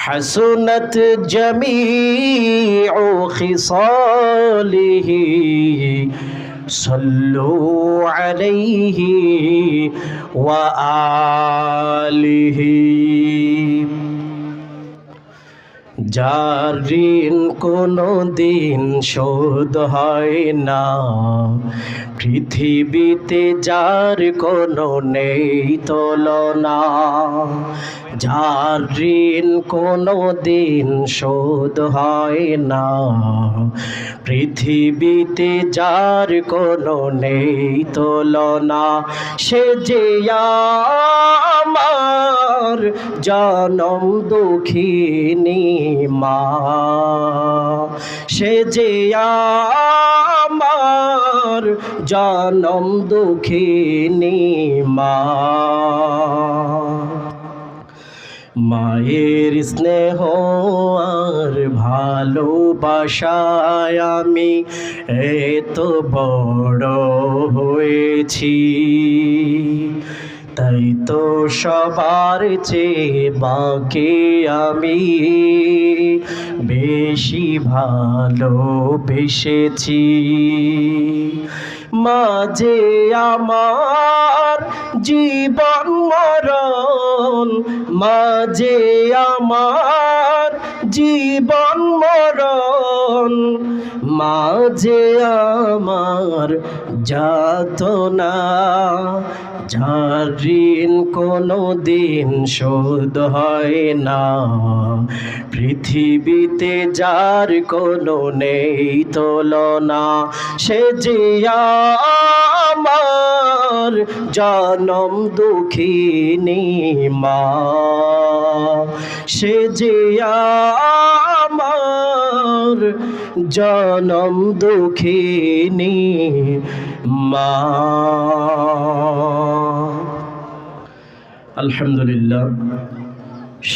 حسنت جميع خصاله صلوا عليه وآله যার ঋণ কোনো দিন শোধ হয় না, পৃথিবীতে যার কোনো নেই তুলনা। যার ঋণ কোনো দিন শোধ হয় না, পৃথিবীতে যার কোনো নেই তুলনা। সে যে আমার জনম দুঃখিনী মা, সে যে আমার জনম দুঃখিনী মা। মায়ের স্নেহ আর ভালোবাসায় আমি এত বড় হয়েছি, তাই তো সবার চেয়ে বাকে আমি বেশি ভালোবেসেছি। মা যে আমার জীবন মরণ, মা যে আমার জীবন মরণ, মা যে আমার যাতনা। যার ঋণ কোনো দিন শোধ হয় না, পৃথিবীতে যার কোনো নেই তুলনা। সে যে আমার জনম দুঃখিনী মা, সে যে আমার জনম দুঃখিনী মা। আলহামদুলিল্লাহ,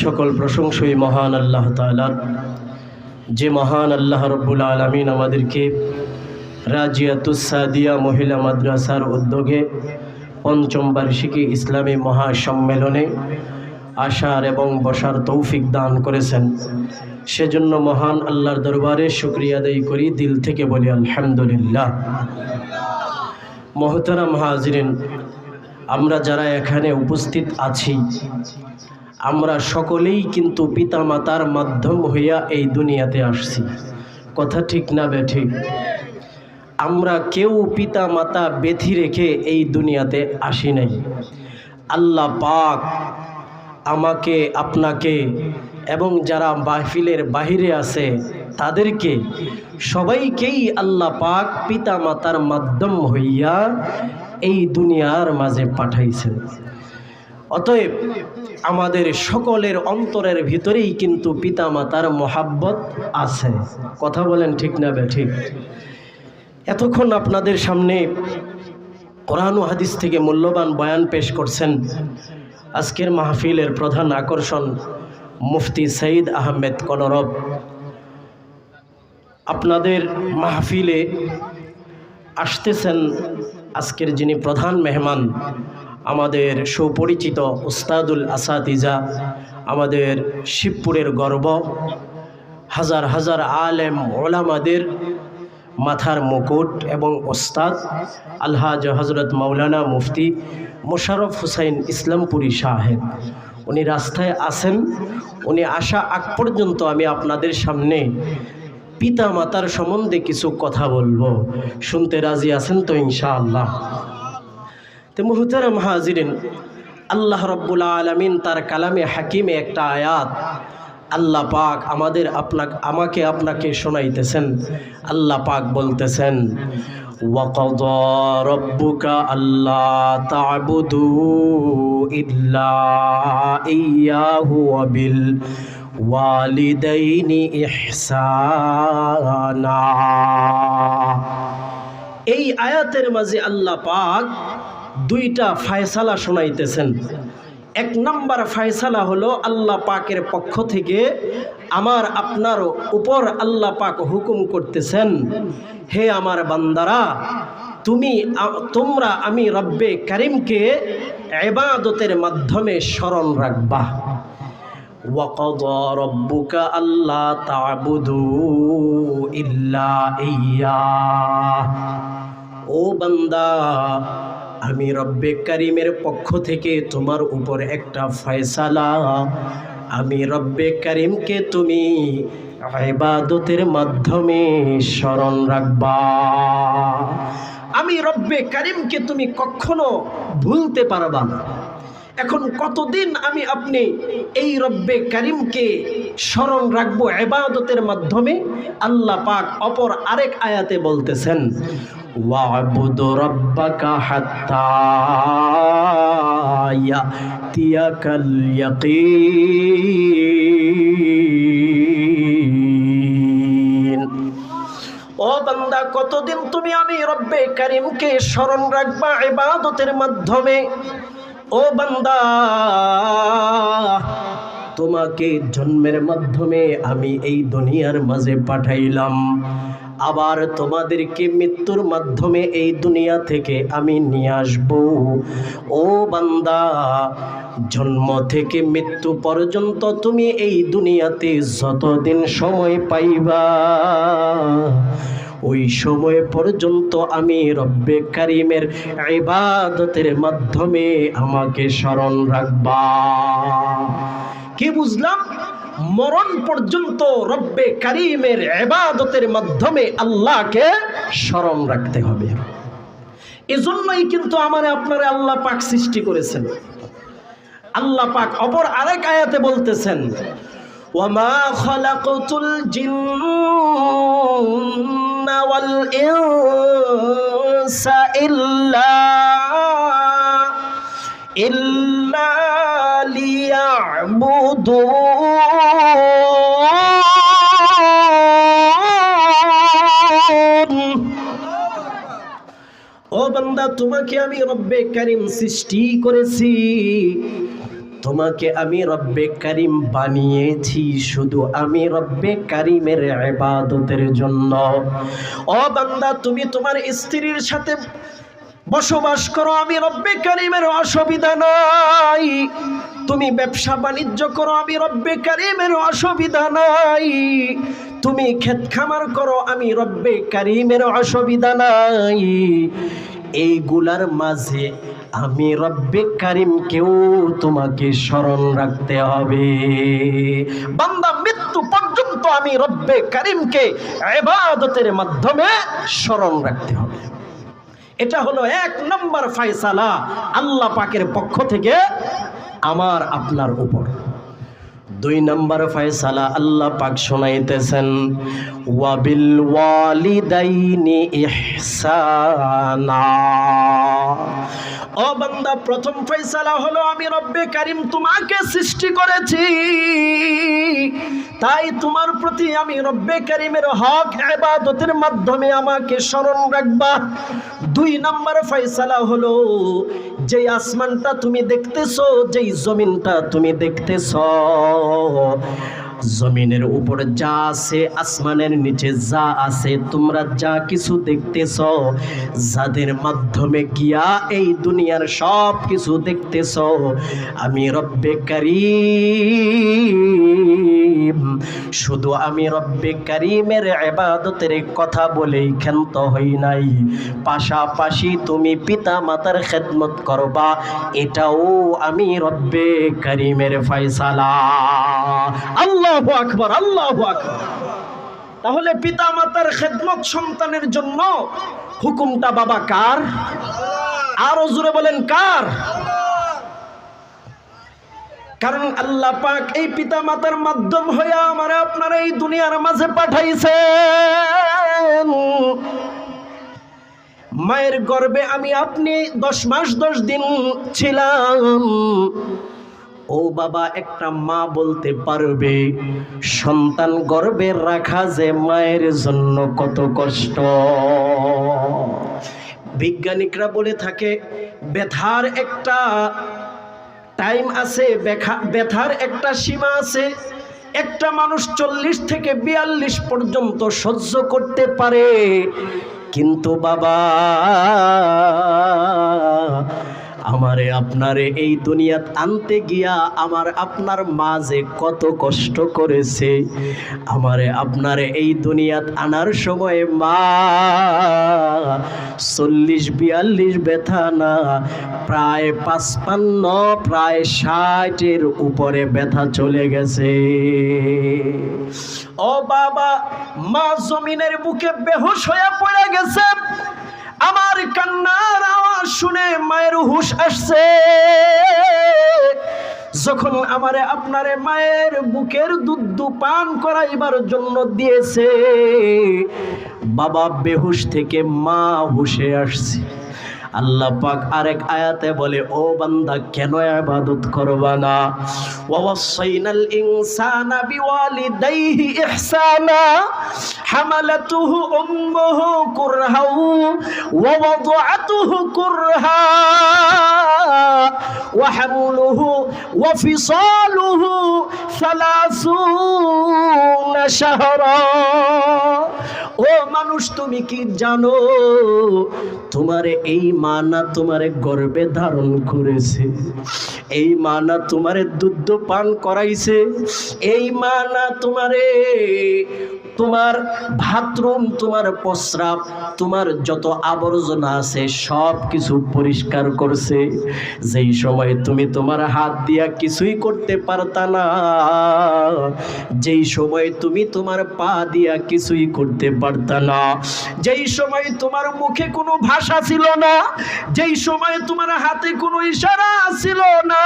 সকল প্রশংসাই মহান আল্লাহ তাআলার, যে মহান আল্লাহ রব্বুল আলামিন আমাদেরকে রাজিয়াতুস সাদিয়া মহিলা মাদ্রাসার উদ্যোগে পঞ্চম বার্ষিকী ইসলামী মহাসম্মেলনে আসার এবং বসার তৌফিক দান করেছেন। সেজন্য মহান আল্লাহর দরবারে শুকরিয়া আদায় করি, দিল থেকে বলি আলহামদুলিল্লাহ। মোহতারাম হাজিরিন, আমরা যারা এখানে উপস্থিত আছি, আমরা সকলেই কিন্তু পিতা মাতার মাধ্যম হইয়া এই দুনিয়াতে আসছি। কথা ঠিক না বেঠিক? আমরা কেউ পিতা মাতা বেঁধে রেখে এই দুনিয়াতে আসি নাই। আল্লাহ পাক আমাকে, আপনাকে এবং যারা মাহফিলের বাহিরে আছে তাদেরকে সবাইকেই আল্লাহ পাক পিতা মাতার মাধ্যম হইয়া এই দুনিয়ার মাঝে পাঠাইছেন। অতএব আমাদের সকলের অন্তরের ভিতরেই কিন্তু পিতা মাতার মহাব্বত আছে। কথা বলেন ঠিক না বেঠিক? এতক্ষণ আপনাদের সামনে কোরআন ও হাদিস থেকে মূল্যবান বয়ান পেশ করছেন আজকের মাহফিলের প্রধান আকর্ষণ মুফতি সঈদ আহমেদ কলরব। আপনাদের মাহফিলে আসতেছেন আজকের যিনি প্রধান মেহমান, আমাদের সুপরিচিত উস্তাদুল আসাতিজা, আমাদের শিবপুরের গর্ব, হাজার হাজার আলেম ওলামাদের মাথার মুকুট এবং ওস্তাদ আলহাজ হজরত মাওলানা মুফতি মোশাররফ হুসাইন ইসলামপুরি সাহেব। উনি রাস্তায় আছেন। উনি আসা আগ পর্যন্ত আমি আপনাদের সামনে পিতা মাতার সম্বন্ধে কিছু কথা বলবো। শুনতে রাজি আছেন তো ইনশাআল্লাহ? তো মুহতারাম হাজিরিন, আল্লাহ রব্বুল আলামিন তার কালামে হাকিমে একটা আয়াত আল্লাহ পাক আমাকে আপনাকে শোনাইতেছেন। আল্লাহ পাক বলতেছেন, ওয়াকাযা রাব্বুকা আল্লা তা'বুদু ইল্লা ইয়্যাহু ওয়া বিল ওয়ালিদাইনি ইহসানা। এই আয়াতের মাঝে আল্লাহ পাক দুইটা ফয়সালা শোনাইতেছেন। এক নম্বর ফয়সালা হলো আল্লাহ পাকের পক্ষ থেকে আমার আপনার উপর আল্লাহ পাক হুকুম করতেছেন, হে আমার বান্দারা, তোমরা আমি রব্বে কারিমকে ইবাদতের মাধ্যমে স্মরণ রাখবা। وقضى ربك ألا تعبدوا إلا إياه ও বান্দা আমি রব্বে কারীমের পক্ষ থেকে তোমার উপর একটা ফয়সালা আমি রব্বে কারীমকে তুমি ইবাদতের মাধ্যমে স্মরণ রাখবা আমি রব্বে কারীমকে তুমি কখনো ভুলতে পারবা না এখন কতদিন আমি আপনি এই রব্বে কারীমকে স্মরণ রাখবো ইবাদতের মাধ্যমে আল্লাহ পাক অপর আরেক আয়াতে বলতেছেন ওয়া'বুদ রাব্বাকা হাত্তা ইয়াতিয়াকাল ইয়াকিন ও বান্দা কতদিন তুমি আমি রব্বে কারীমকে স্মরণ রাখবা ইবাদতের মাধ্যমে ও বান্দা তোমাকে জন্মের মাধ্যমে আমি এই দুনিয়ার মাঝে পাঠাইলাম আবার তোমাদেরকে মৃত্যুর মাধ্যমে এই দুনিয়া থেকে আমি নিয়ে আসব ও বান্দা জন্ম থেকে মৃত্যু পর্যন্ত তুমি এই দুনিয়াতে যতদিন সময় পাইবা ওই সময় পর্যন্ত আমি রব্বে কারীমের ইবাদতের মাধ্যমে আমাকে স্মরণ রাখবা কি বুঝলাম মরণ পর্যন্ত রব্বে কারীমের ইবাদতের মাধ্যমে আল্লাহকে স্মরণ রাখতে হবে এজন্যই কিন্তু আমারে আপনারে আল্লাহ পাক সৃষ্টি করেছেন আল্লাহ পাক অপর আরেক আয়াতে বলতেছেন ওয়ামা খালাকতুল জিন্না ওয়াল ইনসা ইল্লা লিয়াবুদুন ও বান্দা তোমাকে আমি রব্বে কারীম সৃষ্টি করেছি তোমাকে আমি রব্বে কারীম বানিয়েছি শুধু আমি রব্বে কারীমের ইবাদতের জন্য ও বান্দা তুমি তোমার স্ত্রীর সাথে বসবাস করো আমি রব্বে কারীমের অসুবিধা নাই তুমি ব্যবসা বাণিজ্য করো আমি রব্বে কারীমের অসুবিধা নাই তুমি ক্ষেত খামার করো আমি রব্বে কারীমের অসুবিধা নাই এইগুলার মাঝে আমি রব্বে কারীমকেও তোমাকে স্মরণ রাখতে হবে বান্দা মৃত্যু পর্যন্ত আমি রব্বে কারীমকে ইবাদতের মাধ্যমে স্মরণ রাখতে হবে এটা হলো এক নম্বর ফয়সালা আল্লাহ পাকের পক্ষ থেকে আমার আপনার উপর দুই নম্বর ফয়সালা আল্লাহ পাক শোনাইতেছেন ওয়াবিল ওয়ালিদাইনি ইহসানা ও বান্দা প্রথম ফয়সালা হলো আমি রব্বে কারীম তোমাকে সৃষ্টি করেছি তাই তোমার প্রতি আমি রব্বে কারীমের হক ইবাদতের মাধ্যমে আমাকে স্মরণ রাখবা দুই নম্বর ফয়সালা হলো যেই আসমানটা তুমি দেখতেছো যেই জমিনটা তুমি দেখতেছো জমিনের উপর যা আছে আসমানের নিচে যা আছে তোমরা যা কিছু দেখতেছ যাদের মাধ্যমে গিয়া এই দুনিয়ার সব কিছু দেখতেছ আমি রব্বে কারীম শুধু আমি রব্বে কারীমের ইবাদতের কথা বলেই ক্ষান্ত হই নাই পাশাপাশি তুমি পিতা মাতার খেদমত করবা এটাও আমি রব্বে কারীমের ফয়সালা আল্লাহু আকবার আল্লাহু আকবার তাহলে পিতা মাতার খেদমত সন্তানের জন্য হুকুমটা বাবা কার আরো জোরে বলেন কার কারণ আল্লাহ পাক এই পিতা মাতার মাধ্যম হয়ে আমার আপনার এই দুনিয়ার মাঝে পাঠাইছেন মায়ের গর্ভে আমি আপনি 10 মাস 10 দিন ছিলাম ও বাবা একটা মা বলতে পারবে সন্তান গর্ভে রাখা যে মায়ের জন্য কত কষ্ট বিজ্ঞানিকরা বলে থাকে ব্যথার একটা টাইম আছে ব্যথার একটা সীমা আছে একটা মানুষ 40 থেকে 42 পর্যন্ত সহ্য করতে পারে কিন্তু বাবা আমারে আপনারে এই দুনিয়াত আনতে গিয়া আমার আপনার মা যে কত কষ্ট করেছে, আমারে আপনারে এই দুনিয়াত আনার সময় মা 40-42 ব্যথা না, প্রায় 55 প্রায় 60-এর উপরে ব্যথা চলে গেছে। ও বাবা, মা জমিনের বুকে বেহুশ হয়ে পড়ে গেছে। আমার কান্নার আওয়াজ শুনে মায়ের হুঁশ আসছে। যখন আমারে আপনারে মায়ের বুকের দুধ পান করাইবার জন্য দিয়েছে, বাবা বেহুশ থেকে মা হুশে আসছে। আল্লাহ পাক আরেক আয়াতে বলে, ও বান্দা কেন ইবাদত করবা না? ওয়াসাইনাল ইনসানা বিওয়ালিদাইহি ইহসানা হামালাতুহু উম্মুহু কুরহা ওয়া ওয়াদাআতুহু কুরহা ওয়া হামলুহু ওয়া ফিসালুহু 30 শাহরা। ও মানুষ, তুমি কি জানো তোমারে এই মা না তোমারে গর্ভে ধারণ করেছে? এই মা না তোমারে দুধ পান করাইছে? এই মা না তোমারে তোমার বাথরুম, তোমার প্রস্রাব, তোমার যত আবর্জনা আছে সব কিছু পরিষ্কার করছে? যেই সময় তুমি তোমার হাত দিয়া কিছুই করতে পারতা না, যেই সময় তুমি তোমার পা দিয়া কিছুই করতে পারতা না, যেই সময় তোমার মুখে কোনো ভাষা ছিল না, যেই সময় তোমার হাতে কোনো ইশারা ছিল না,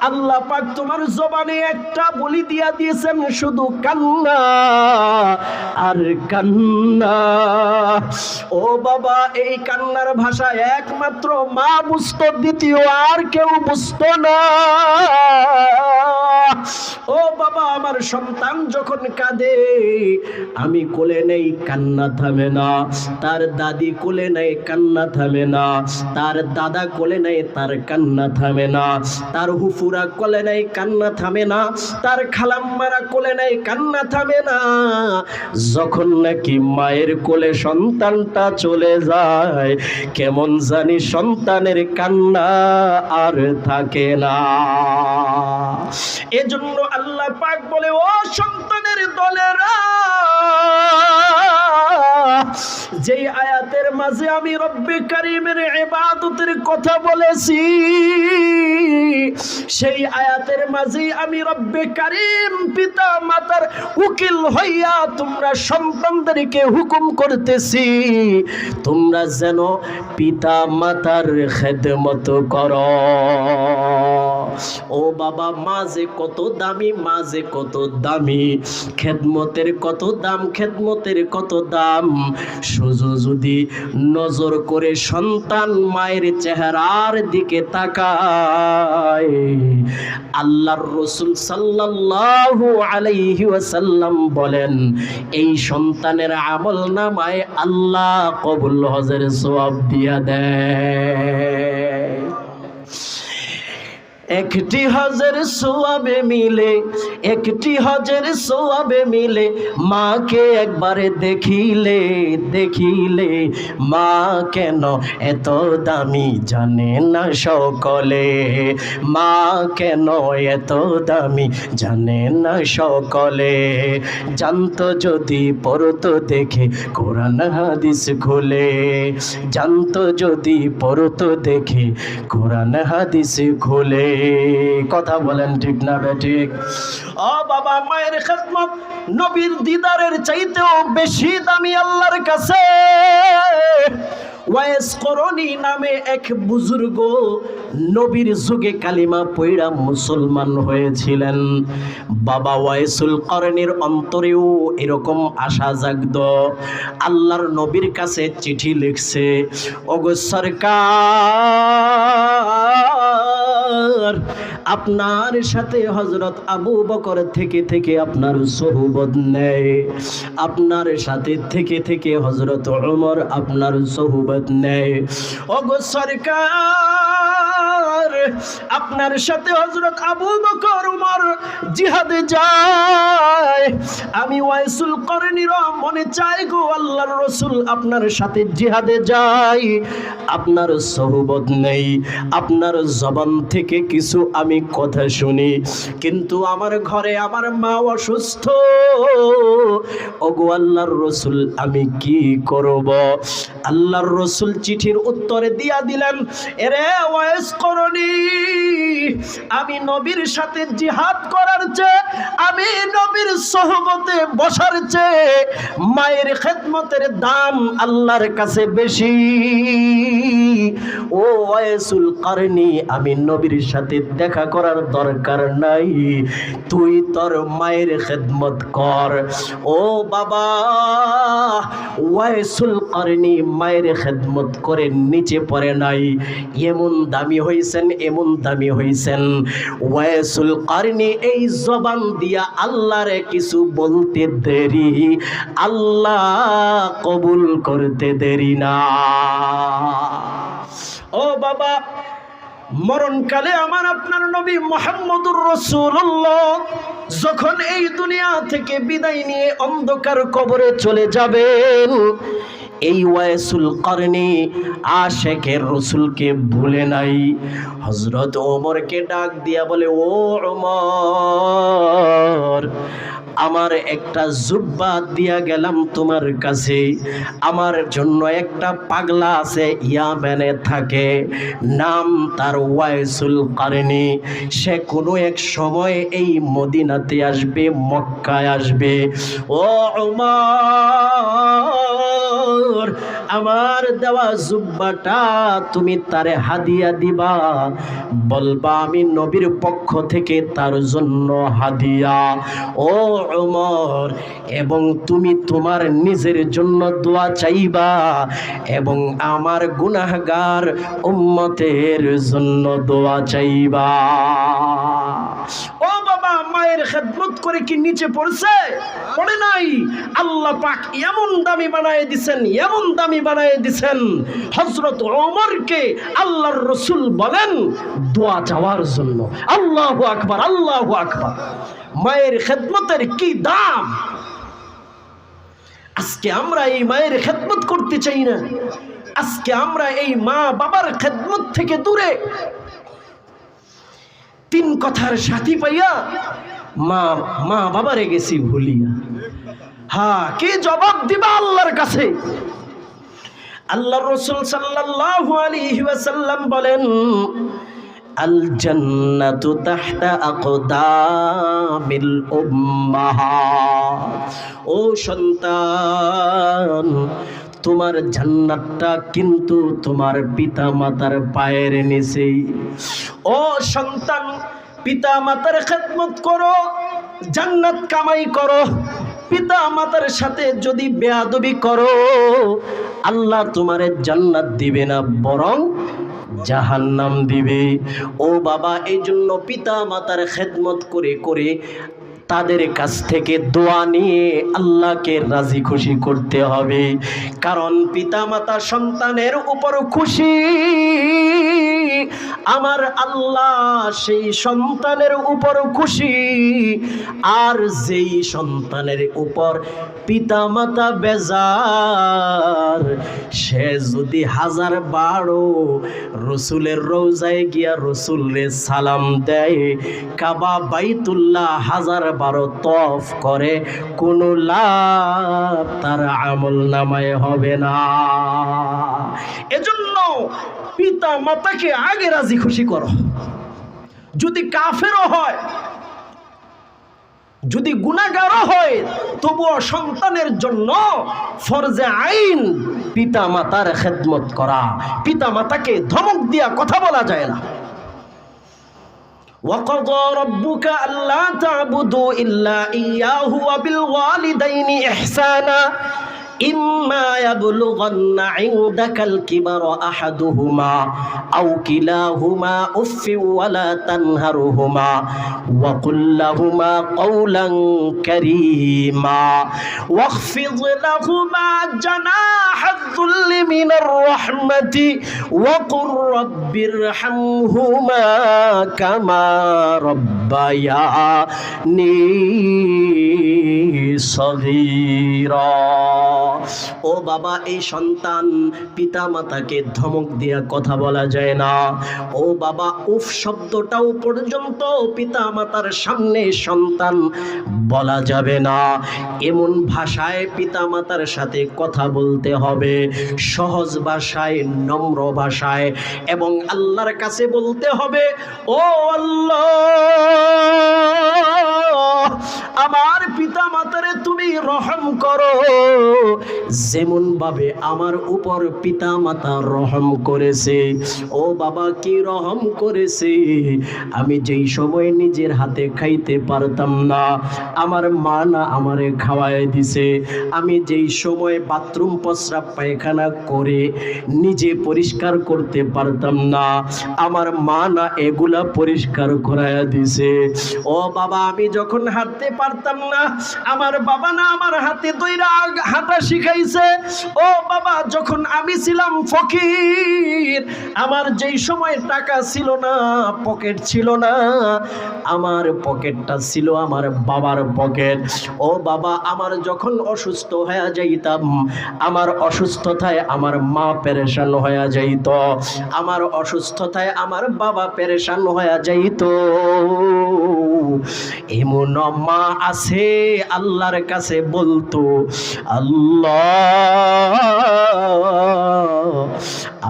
আল্লাহ পাক তোমার জবানে একটা বলি দিয়া দিয়েছেন, শুধু কান্না আর কান্না। ও বাবা, এই কান্নার ভাষা একমাত্র মা বুঝতো, দ্বিতীয় আর কেউ বুঝতো না। ও বাবা, আমার সন্তান যখন কাঁদে আমি কোলে নেই, কান্না থামে না। তার দাদি কোলে নেই, কান্না থামে না। তার দাদা কোলে নেই, তার কান্না থামে না। তার হুফুরা কোলে নেই, কান্না থামে না। তার খালাম্মারা কোলে নেই, কান্না থামে না। যখন নাকি মায়ের কোলে সন্তানটা চলে যায়, কেমন জানি সন্তানের কান্না আর থাকে না। এজন্য আল্লাহ পাক বলে, ও সন্তানের দলেরা, যেই আয়াতের মাঝে আমি রব্বে কারীমের ইবাদতের কথা বলেছি, সেই আয়াতের মাঝে আমি রব্বে কারীম পিতা মাতার উকিল হইয়া তোমরা সন্তানদেরকে হুকুম করতেছি, তোমরা যেন পিতা মাতার খেদমত করো। ও বাবা, মা যে কত দামি, মা যে কত দামি, খেদমতের কত দাম, খেদমতের কত দাম। শুধু যদি নজর করে সন্তান মায়ের চেহারার দিকে তাকায়, আল্লাহর রাসূল সাল্লাল্লাহু আলাইহি ওয়াসাল্লাম বলেন, এই সন্তানের আমল নামায় আল্লাহ কবুল হজের সওয়াব দিয়া দেয়। একটি হজের সওয়াবে মিলে, একটি হজের সওয়াবে মিলে, মাকে একবারে দেখিলে, দেখিলে মা কেন এত দামি জানে না সকলে, মা কেন এত দামি জানে না সকলে। জানতো যদি পড়তো দেখে কোরআন হাদিস খুলে, জানতো যদি পড়তো দেখে কোরআন হাদিস খুলে। কথা বলেন ঠিক না বেঠিক? ও বাবা, মায়ের খেদমত নবীর দিদারের চাইতেও বেশি দামি আল্লাহর কাছে। ওয়াইস করণী নামে এক বুজুর্গ নবীর যুগে কালিমা পড়া মুসলমান হয়েছিলেন। বাবা ওয়াইসুল করণীর অন্তরেও এরকম আশা জাগত। আল্লাহর নবীর কাছে চিঠি লিখছে, ওগো সরকার, আপনার সাথে হযরত আবু বকর থেকে থেকে আপনার সোহবত নেয়, আপনার সাথে থেকে থেকে হযরত ওমর আপনার সোহবত নেয়। ওগো সরকার, আপনার সাথে হযরত আবু বকর ওমর জিহাদে যায়, আমি ওয়াইসুল করণী নবীরা মনে চায় গো আল্লাহর রাসূল আপনার সাথে জিহাদে যাই, আপনার সোহবত নেই, আপনার জবান থেকে কিছু আমি কথা শুনি, কিন্তু আমার ঘরে আমার মা অসুস্থ, ওগো আল্লাহর রাসূল আমি কি করব? আল্লাহর রাসূল চিঠির উত্তরে দিয়া দিলেন, এরে ওয়াইস করনি, আমি নবীর সাথে জিহাদ করার চেয়ে, আমি নবীর সোহবতে বসার চেয়ে মায়ের খেদমতের দাম আল্লাহর কাছে বেশি। ও ওয়াইসুল কারনি, আমি নবীর সাথে দেখা করার দরকার নাই, তুই তোর মায়ের খেদমত কর। ও বাবা, ওয়াইসুল কারনি মায়ের খেদমত করে নিচে পড়ে নাই, এমন দামি হইছেন, এমন দামি হইছেন। ওয়াইসুল কারনি এই জবান দিয়া আল্লাহরে কিছু বলতে দেরি, আল্লাহ কবুল করতে দেরি না। ও বাবা, মরণকালে আমার আপনার নবী মুহাম্মদুর রাসূলুল্লাহ যখন এই দুনিয়া থেকে বিদায় নিয়ে অন্ধকার কবরে চলে যাবেন, এই ওয়াইসুল কারনি আশেকের রাসূলকে ভুলে নাই। হযরত ওমরকে ডাক দিয়া বলে, ও ওমর, আমার একটা জুব্বা দিয়া গেলাম তোমার কাছে, আমার জন্য একটা পাগলা আছে, ইয়ামেনে থাকে, নাম তার ওয়াইসুল কারনি, সে কোনো এক সময় এই মদিনাতে আসবে, মক্কায় আসবে। ও ওমর, আমার দেওয়া জুব্বাটা তুমি তারে হাদিয়া দিবা, বলবা আমি নবীর পক্ষ থেকে তার জন্য হাদিয়া। ও ওমর, এবং তুমি তোমার নিজের জন্য দোয়া চাইবা এবং আমার গুনাহগার উম্মতের জন্য দোয়া চাইবা। ও বাবা, মায়ের খেদমত করে কি নিচে পড়ছে? পড়ে নাই। আল্লাহ পাক এমন দামি বানায় দিছেন, এমন দামি বানায় দিছেন, হযরত ওমরকে আল্লাহর রাসূল বলেন দোয়া চাওয়ার জন্য। আল্লাহু আকবার, আল্লাহু আকবার। মায়ের খেদমতের কি দাম! আজকে আমরা এই মায়ের খেদমত করতে চাই না, আজকে আমরা এই মা বাবার খেদমত থেকে দূরে। তিন কথার সাথী পাইয়া মা মা বাবারে গেছি ভুলিয়া। হ্যাঁ, কি জবাব দিবা আল্লাহর কাছে? আল্লাহর রাসূল সাল্লাল্লাহু আলাইহি ওয়াসাল্লাম বলেন, আল জান্নাতু তাহতা আকদামিল উম্মাহাত। ও সন্তান, তোমার জান্নাতটা কিন্তু তোমার পিতা মাতার পায়ের নিচে। ও সন্তান, পিতা মাতার খেদমত করো, জান্নাত কামাই করো। পিতা মাতার সাথে যদি বেয়াদবি করো, আল্লাহ তোমারে জান্নাত দিবে না, বরং জাহান্নাম দিবে। ও বাবা, এই জন্য পিতা মাতার খেদমত করে করে তাদের কাছ থেকে দোয়া নিয়ে আল্লাহকে রাজি খুশি করতে হবে, কারণ পিতা মাতা সন্তানের উপর খুশি, আমার আল্লাহ সেই সন্তানের উপর খুশি। আর যেই সন্তানের উপর পিতা মাতা বেজার, সে যদি 1012 রসুলের রওজায় গিয়া রসুলরে সালাম দেয়, কাবা বাইতুল্লাহ 1012 তওয়াফ করে, কোনো লাভ তার আমল নামায় হবে না। এজন্য পিতা মাতাকে আগে রাজি খুশি করো। যদি কাফেরও হয়, যদি গুনাহগারও হয়, তবুও সন্তানের জন্য ফরজে আইন পিতা মাতার খেদমত করা। পিতা মাতাকে ধমক দিয়া কথা বলা যায় না। وَقَضَى رَبُّكَ أَلَّا تَعْبُدُوا إِلَّا إِيَّاهُ وَبِالْوَالِدَيْنِ إِحْسَانًا ইম্মা ইয়াবলুগান্না ইনদাকাল কিবারা আহাদুহুমা আও কিলাহুমা উফফি ওয়ালা তানহারহুমা ওয়া কুল লাহুমা কাওলান কারীমা ওয়াখফিদ লাহুমা জানাহাদ যুল্লি মিনার রাহমাতি ওয়া কুর রাব্বিরহামহুমা কামা রাব্বায়ানি সগীরা। ও বাবা, এই সন্তান পিতা মাতাকে ধমক দিয়া কথা বলা যায় না। ও বাবা, উফ শব্দটাও পর্যন্ত পিতা মাতার সামনে সন্তান বলা যাবে না। এমন ভাষায় পিতা মাতার সাথে কথা বলতে হবে, সহজ ভাষায়, নম্র ভাষায়, এবং আল্লাহর কাছে বলতে হবে, ও আল্লাহ, আমার পিতা মাতারে তুমি রহম করো যেমন ভাবে আমার উপর পিতা মাতা রহম করেছে। ও বাবা, কি রহম করেছে! আমি যেই সময় নিজের হাতে খাইতে পারতাম না, আমার মা না আমারে খাওয়ায় দিছে। আমি যেই সময় বাথরুম প্রস্রাব পায়খানা করে নিজে পরিষ্কার করতে পারতাম না, আমার মা না এগুলা পরিষ্কার করায়া দিছে। ও বাবা, আমি যখন হাঁটতে পারতাম না, আমার বাবা না আমার হাতে দইরা হাঁটা শিখাইছে। ও বাবা, যখন আমি ছিলাম ফকির, আমার যেই সময় টাকা ছিল না, পকেট ছিল না, আমার পকেটটা ছিল আমার বাবার পকেট। ও বাবা, আমার যখন অসুস্থ হয়ে যাইতাম, আমার অসুস্থতায় আমার মা পেরেশান হয়ে যাইত, আমার অসুস্থতায় আমার বাবা পেরেশান হয়ে যাইত। এমন মা আছে আল্লাহর কাছে বলতো, আল্লাহ,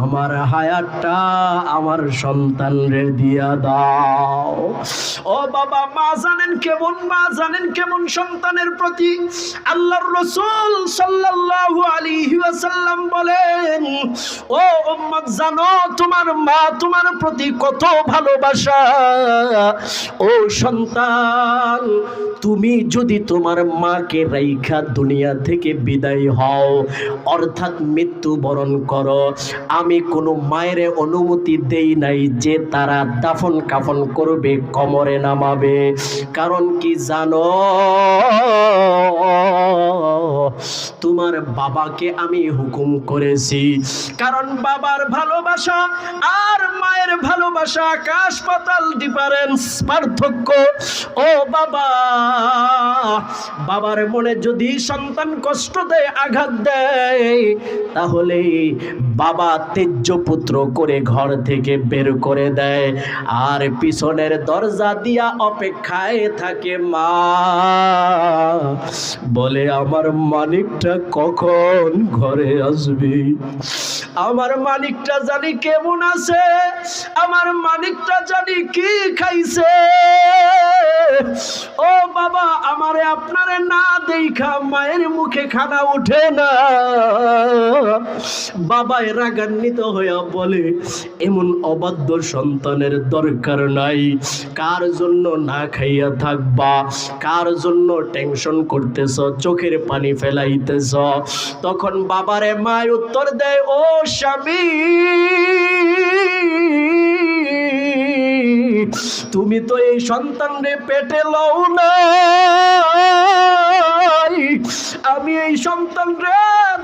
আমার হায়াতটা আমার সন্তানরে দিয়া দাও। ও বাবা, মা জানেন কেমন, মা জানেন কেমন সন্তানের প্রতি। আল্লাহর রাসূল সাল্লাল্লাহু আলাইহি ওয়াসাল্লাম বলেন, ও উম্মত, জানো তোমার মা তোমার প্রতি কত ভালোবাসা। ও সন্তান, তুমি যদি তোমার মাকে রাইখা দুনিয়া থেকে বিদায় হও, অর্থাৎ মৃত্যুবরণ করো, আমি কোনো মায়ের অনুমতি দেই নাই যে তারা দাফন কাফন করবে, কবরে নামাবে। কারণ কি জানো? তোমার বাবাকে আমি হুকুম করেছি। কারণ বাবার ভালোবাসা আর মায়ের ভালোবাসা আকাশ পাতাল ডিফারেন্স, পার্থক্য। ও বাবা, বাবার মনে যদি সন্তান কষ্ট দেয়, আঘাত দেয়, তাহলে বাবা তেজ্য পুত্র করে ঘর থেকে বের করে দেয়, আর পিছনের দরজা দিয়া অপেক্ষায় থাকে মা। বলে, আমার মানিকটা কখন ঘরে আসবে, আমার মানিকটা জানি কেমন আছে, আমার মানিকটা জানি কি খাইছে। ও বাবা, আমারে আপনারে না দেখা মায়ের মুখে খানা ওঠে না। বাবাই রাগান্বিত হইয়া বলে, এমন অবাধ্য সন্তানের দরকার নাই। কার জন্য না খাইয়া থাকবা, কার জন্য টেনশন করতেছ, চোখের পানি ফেলাইতেছ? তখন বাবারে মায় উত্তর দেয়, ও স্বামী, তুমি তো এই সন্তানরে পেটে লও নাই, আমি এই সন্তানরে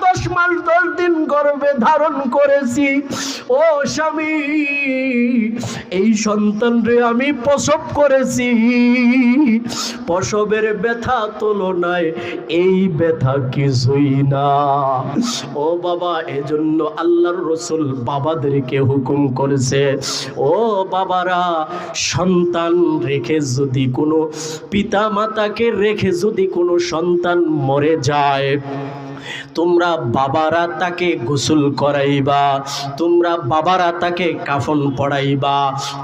10 মাস 10 দিন গর্ভে ধারণ করেছি। ও স্বামী, এই সন্তানরে আমি প্রসব করেছি। প্রসবের ব্যথা তুলনায় এই ব্যথা কিছুই না। ও বাবা, এজন্য আল্লাহর রাসূল বাবাদেরকে হুকুম করেছে, ও বাবারা, সন্তান রেখে যদি কোনো পিতা মাতাকে রেখে যদি কোনো সন্তান মরে যায়, তোমরা বাবারা তাকে গোসল করাইবা, তোমরা বাবারা তাকে কাফন পড়াইবা,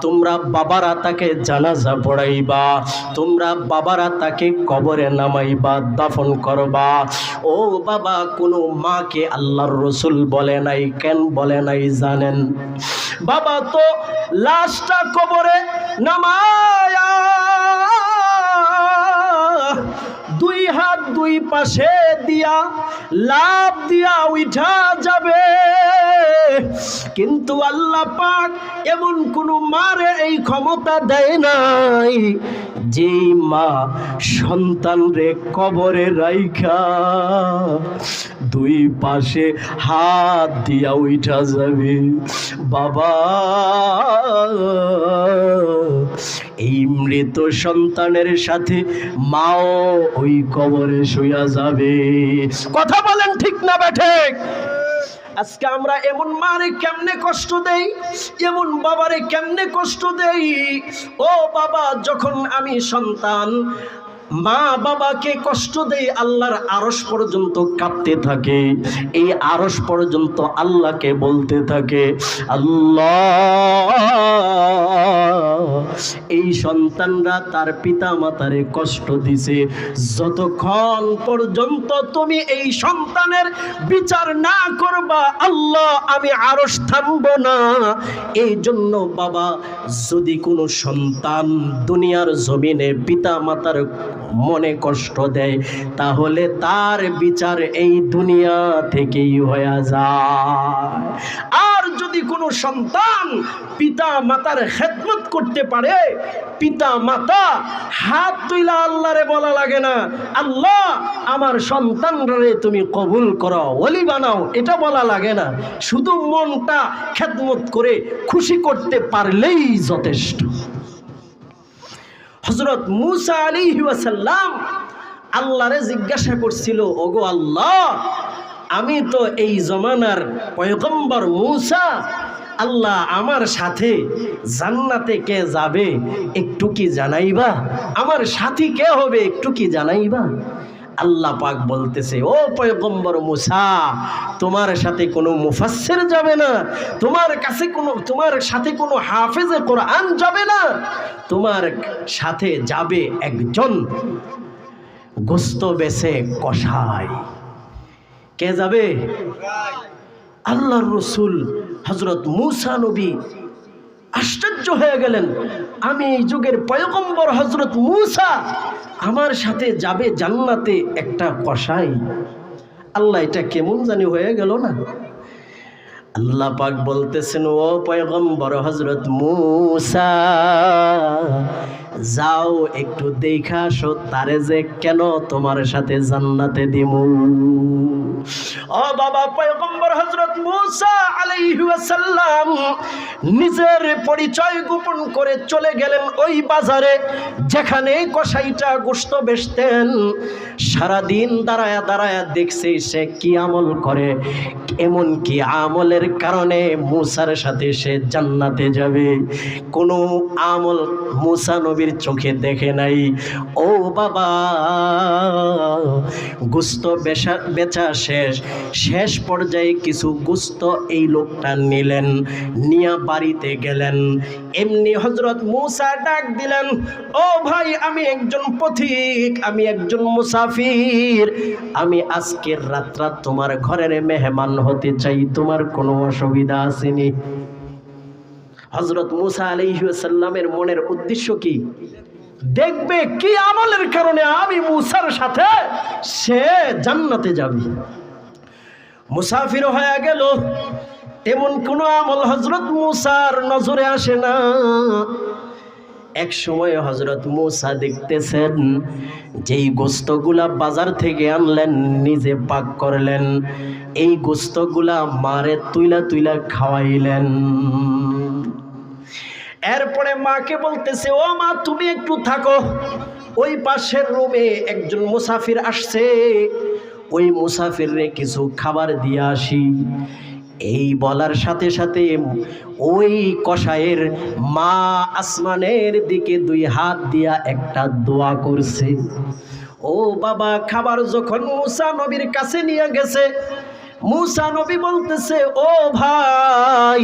তোমরা বাবারা তাকে জানাজা পড়াইবা, তোমরা বাবারা তাকে কবরে নামাইবা, দাফন করবা। ও বাবা, কোনো মাকে আল্লাহর রাসূল বলে নাই। কেন বলে নাই জানেন? বাবা তো লাশটা কবরে নামায়া 2 হাত 2 পাশে দিয়া লাভ দিয়া উঠা যাবে, কিন্তু আল্লাহ পাক এমন কোন মারে এই ক্ষমতা দেয় নাই যেই মা সন্তান রে কবরে রাইখা দুই পাশে হাত দিয়া উঠা যাবে। বাবা, এই মৃত সন্তানের সাথে মাও ওই কবরে শুয়া যাবে। কথা বলেন ঠিক না বেঠিক? আজকে আমরা এমন মারে কেমনে কষ্ট দেই, এমন বাবারে কেমনে কষ্ট দেই। ও বাবা, যখন আমি সন্তান মা বাবাকে কষ্ট দেই, আল্লাহর আরশ পর্যন্ত কাঁপতে থাকে। এই আরশ পর্যন্ত আল্লাহকে বলতে থাকে, আল্লাহ, এই সন্তানরা তার পিতা মাতারে কষ্ট দিছে, যতক্ষণ পর্যন্ত তুমি এই সন্তানের বিচার না করবা আল্লাহ, আমি আরশ থামবো না। এই জন্য বাবা, যদি কোনো সন্তান দুনিয়ার জমিনে পিতা মাতার মনে কষ্ট দেয়, তাহলে তার বিচার এই দুনিয়া থেকেই হয়ে যায়। আর যদি কোনো সন্তান পিতা মাতার খেদমত করতে পারে, পিতা মাতা হাত তুইলা আল্লাহরে বলা লাগে না, আল্লাহ আমার সন্তানরে তুমি কবুল করো, ওলি বানাও, এটা বলা লাগে না। শুধু মনটা খেদমত করে খুশি করতে পারলেই যথেষ্ট। হযরত মূসা আলাইহিস সালাম আল্লাহরে জিজ্ঞাসা করছিল, ওগো আল্লাহ, আমি তো এই জমানার পয়গম্বর মূসা, আল্লাহ আমার সাথে জান্নাতে কে যাবে একটু কি জানাইবা? আমার সাথী কে হবে একটু কি জানাইবা? আল্লাহ পাক বলতেছে, ও পয়গম্বর মূসা, তোমার সাথে কোনো মুফাসসির যাবে না, তোমার সাথে কোনো হাফেজে কোরআন যাবে না, তোমার সাথে যাবে একজন গোস্ত বেচে কসাই। কে যাবে? আল্লাহর রাসূল হযরত মূসা নবী আশ্চর্য হয়ে গেলেন, আমি এই যুগের পয়গম্বর হযরত মূসা, আমার সাথে যাবে জান্নাতে একটা কসাই। আল্লাহ, এটা কেমন জানি হয়ে গেল না? আল্লাহ পাক বলতেছেন, ও পয়গম্বর হযরত মূসা, যাও একটু দেখা আসো তারে যে কেন তোমার সাথে জান্নাতে দিমু। ও বাবা, পয়গম্বর হযরত মূসা আলাইহিস সালাম নিজের পরিচয় গোপন করে চলে গেলেন ওই বাজারে, যেখানে কসাইটা গোশত বেচতেন। সারাদিন দাঁড়ায়া দাঁড়ায়া দেখছে সে কি আমল করে, এমন কি আমলের কারণে মূসার সাথে সে জান্নাতে যাবে। কোনো আমল মূসা নবীর চোখে দেখে নাই। ও বাবা, গোশত বেচা শেষ পর্যায়ে কিছু গোশত এই লোকটা নিলেন, নিয়া বাড়িতে গেলেন। এমনি হযরত মূসা ডাক দিলেন, ও ভাই, আমি একজন পথিক, আমি একজন মুসাফির, আমি আজকের রাতটা তোমার ঘরের মেহমান হতে চাই, তোমার কোনো অসুবিধা আসেনি? হযরত মূসা আলাইহিস সালামের মনের উদ্দেশ্য কি? দেখবে কি আমলের কারণে আমি মূসার সাথে সে জান্নাতে যাবে। মুসাফির হয়ে গেল, এমন কোন আমল হযরত মূসার নজরে আসে না। এক সময় হযরত মূসা দেখতেছেন যেই গোশতগুলা বাজার থেকে আনলেন, নিজে পাক করলেন, এই গোশতগুলা মারে তুইলা তুইলা খাওয়াইলেন। এরপরে মাকে বলতেছে, ও মা, তুমি একটু থাকো, ওই পাশের রুমে একজন মুসাফির আসছে, ওই মুসাফিরে কিছু খাবার দিয়ে আসি। এই বলার সাথে সাথে ওই কসাইয়ের মা আসমানের দিকে দুই হাত দিয়া একটা দোয়া করছে। ও বাবা, খাবার যখন মূসা নবীর কাছে নিয়ে গেছে, মূসা নবী বলতেছে, ও ভাই,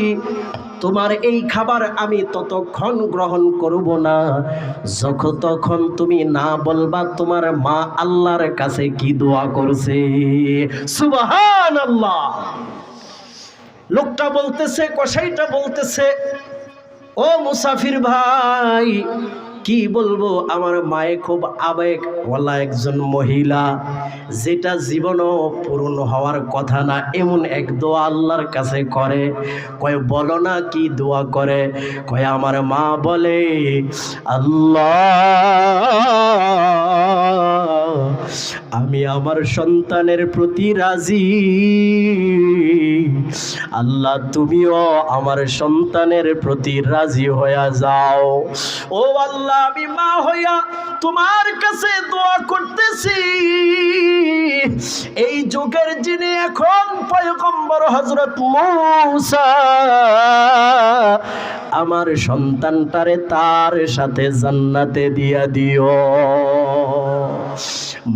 তোমার এই খাবার আমি ততক্ষণ গ্রহণ করব না যতক্ষণ তুমি না বলবা তোমার মা আল্লাহর কাছে কি দোয়া করছে। সুবহানাল্লাহ। লোকটা বলতেছে, কসাইটা বলতেছে, ও মুসাফির ভাই, কি বলবো, আমার মায়ে খুব আবেগওয়ালা একজন মহিলা, যেটা জীবনও পূরণ হওয়ার কথা না এমন এক দোয়া আল্লাহর কাছে করে। কয় বলো না কি দোয়া করে? কয় আমার মা বলে, আল্লাহ আমি আমার সন্তানের প্রতি রাজি, আল্লাহ তুমিও আমার সন্তানের প্রতি রাজি হয়ে যাও। ও আল্লাহ, আমি মা হইয়া তোমার কাছে দোয়া করতেছি, এই যুগের যিনি এখন পয়গম্বর হযরত মূসা, আমার সন্তানটারে তার সাথে জান্নাতে দিয়া দিও।